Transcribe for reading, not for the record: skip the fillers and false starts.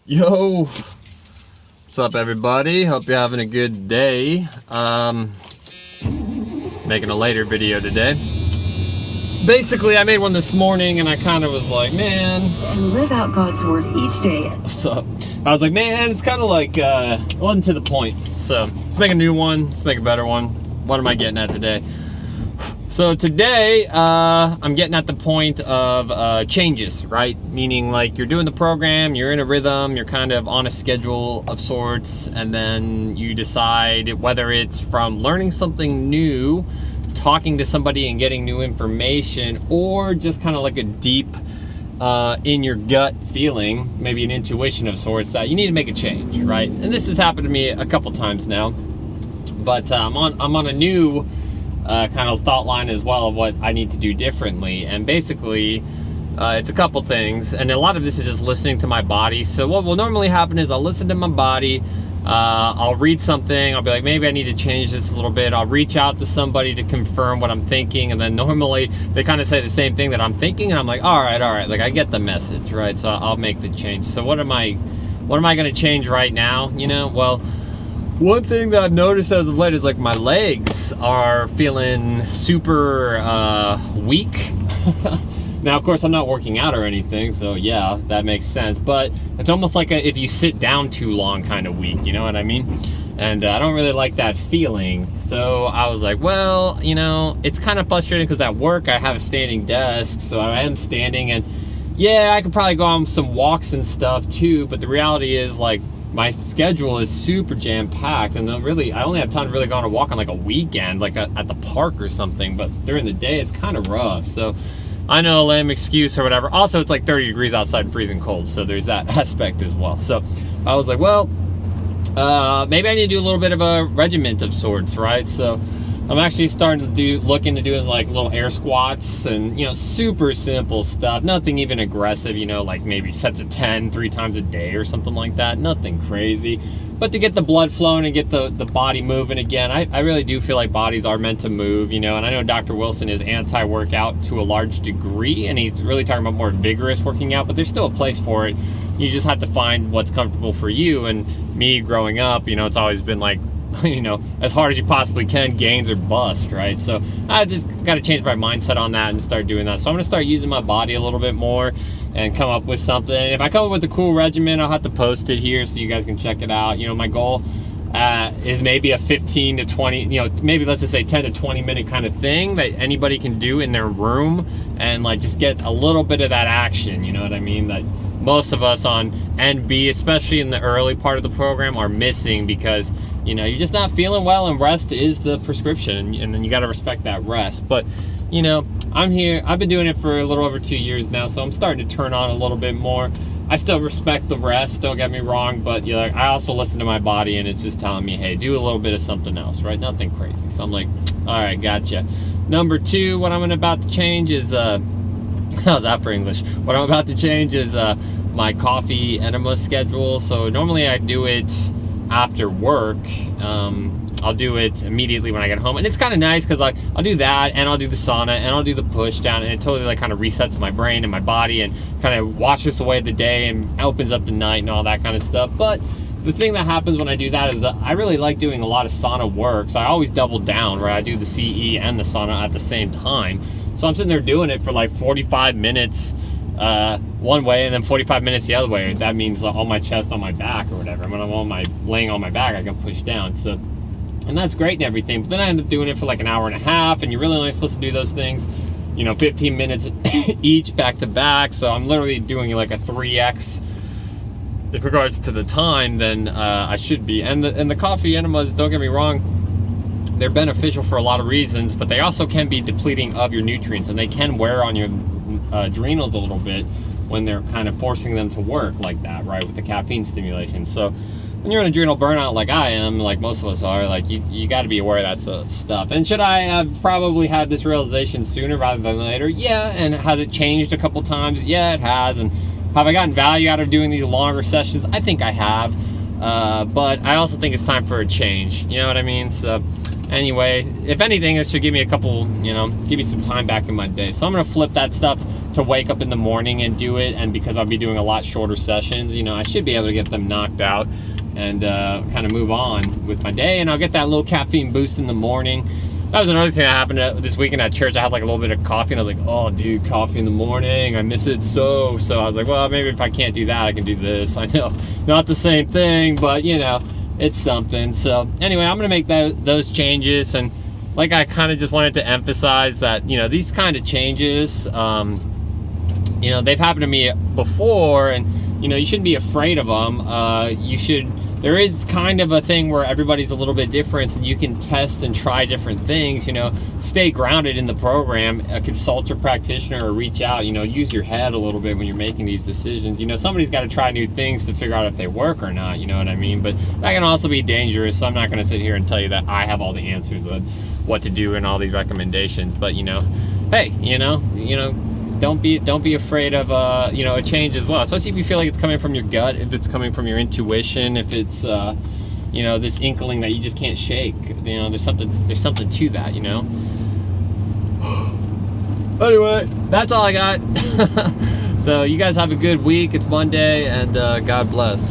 Yo, what's up everybody? Hope you're having a good day. Making a later video today. Basically, I made one this morning and I kind of was like, man. And live out God's word each day. So, I was like, man, it's kind of like, it wasn't to the point. So, let's make a new one. Let's make a better one. What am I getting at today? So today, I'm getting at the point of changes, right? Meaning like you're doing the program, you're in a rhythm, you're kind of on a schedule of sorts, and then you decide whether it's from learning something new, talking to somebody and getting new information, or just kind of like a deep, in your gut feeling, maybe an intuition of sorts that you need to make a change, right? And this has happened to me a couple times now, but I'm on a new kind of thought line as well of what I need to do differently. And basically it's a couple things, and a lot of this is just listening to my body. So what will normally happen is I'll listen to my body, I'll read something, I'll be like, maybe I need to change this a little bit, I'll reach out to somebody to confirm what I'm thinking, and then normally they kind of say the same thing that I'm thinking, and I'm like, all right, like I get the message, right? So I'll make the change. So what am I going to change right now? You know, well, one thing that I've noticed as of late is like my legs are feeling super weak. Now, of course, I'm not working out or anything, so yeah, that makes sense. But it's almost like if you sit down too long kind of weak, you know what I mean? And I don't really like that feeling. So I was like, well, you know, it's kind of frustrating because at work I have a standing desk, so I am standing, and yeah, I could probably go on some walks and stuff too, but the reality is like, my schedule is super jam-packed, and really I only have time to really go on a walk on like a weekend, like at the park or something, but during the day it's kind of rough. So I know, lame excuse or whatever. Also, it's like 30 degrees outside and freezing cold, so there's that aspect as well. So I was like, well, maybe I need to do a little bit of a regiment of sorts, right? So I'm actually starting to looking to do like little air squats and, you know, super simple stuff. Nothing even aggressive, you know, like maybe sets of 10, 3 times a day or something like that. Nothing crazy. But to get the blood flowing and get the body moving again, I really do feel like bodies are meant to move, you know. And I know Dr. Wilson is anti-workout to a large degree, and he's really talking about more vigorous working out, but there's still a place for it. You just have to find what's comfortable for you. And me growing up, you know, it's always been like, you know, as hard as you possibly can, gains or bust, right? So I just got to change my mindset on that and start doing that. So I'm going to start using my body a little bit more and come up with something. If I come up with a cool regimen, I'll have to post it here so you guys can check it out. You know, my goal is maybe a 15 to 20, you know, maybe let's just say 10 to 20 minute kind of thing that anybody can do in their room and like just get a little bit of that action, you know what I mean? That most of us on NB, especially in the early part of the program, are missing because, you know, you're just not feeling well, and rest is the prescription, and then you got to respect that rest. But, you know, I'm here, I've been doing it for a little over 2 years now, so I'm starting to turn on a little bit more. I still respect the rest, don't get me wrong, but you know, I also listen to my body, and it's just telling me, hey, do a little bit of something else, right? Nothing crazy. So I'm like, all right, gotcha. Number 2, what I'm about to change is, how's that for English? What I'm about to change is my coffee enema schedule. So normally I do it after work. I'll do it immediately when I get home, and it's kind of nice because like I'll do that, and I'll do the sauna, and I'll do the push down, and it totally like kind of resets my brain and my body and kind of washes away the day and opens up the night and all that kind of stuff. But the thing that happens when I do that is that I really like doing a lot of sauna work, so I always double down, right? I do the CE and the sauna at the same time, so I'm sitting there doing it for like 45 minutes one way and then 45 minutes the other way. That means on my chest, on my back or whatever. When I'm laying on my back, I can push down. So, and that's great and everything, but then I end up doing it for like an hour and a half, and you're really only supposed to do those things, you know, 15 minutes each back to back. So I'm literally doing like a 3x in regards to the time than I should be. And the coffee enemas, don't get me wrong, they're beneficial for a lot of reasons, but they also can be depleting of your nutrients, and they can wear on your adrenals a little bit when they're kind of forcing them to work like that, right, with the caffeine stimulation. So when you're in adrenal burnout like I am, like most of us are, like you got to be aware of that stuff. And should I have probably had this realization sooner rather than later? Yeah. And has it changed a couple times? Yeah, it has. And have I gotten value out of doing these longer sessions? I think I have. But I also think it's time for a change. You know what I mean? So anyway, if anything, it should give me a couple, you know, give me some time back in my day. So I'm gonna flip that stuff to wake up in the morning and do it, and because I'll be doing a lot shorter sessions, you know, I should be able to get them knocked out and kind of move on with my day, and I'll get that little caffeine boost in the morning. That was another thing that happened this weekend at church. I had like a little bit of coffee, and I was like, oh, dude, coffee in the morning, I miss it so. So I was like, well, maybe if I can't do that, I can do this. I know, not the same thing, but you know, it's something. So anyway, I'm gonna make those changes, and like I kind of just wanted to emphasize that, you know, these kind of changes, you know, they've happened to me before, and you know, you shouldn't be afraid of them. There is kind of a thing where everybody's a little bit different, and you can test and try different things, you know, stay grounded in the program, consult your practitioner or reach out, you know, use your head a little bit when you're making these decisions. You know, somebody's got to try new things to figure out if they work or not, you know what I mean? But that can also be dangerous, so I'm not going to sit here and tell you that I have all the answers of what to do and all these recommendations. But, you know, hey, you know, don't be afraid of you know, a change as well, especially if you feel like it's coming from your gut, if it's coming from your intuition, if it's you know, this inkling that you just can't shake. You know, there's something to that, you know. Anyway, that's all I got. So you guys have a good week. It's Monday, and God bless.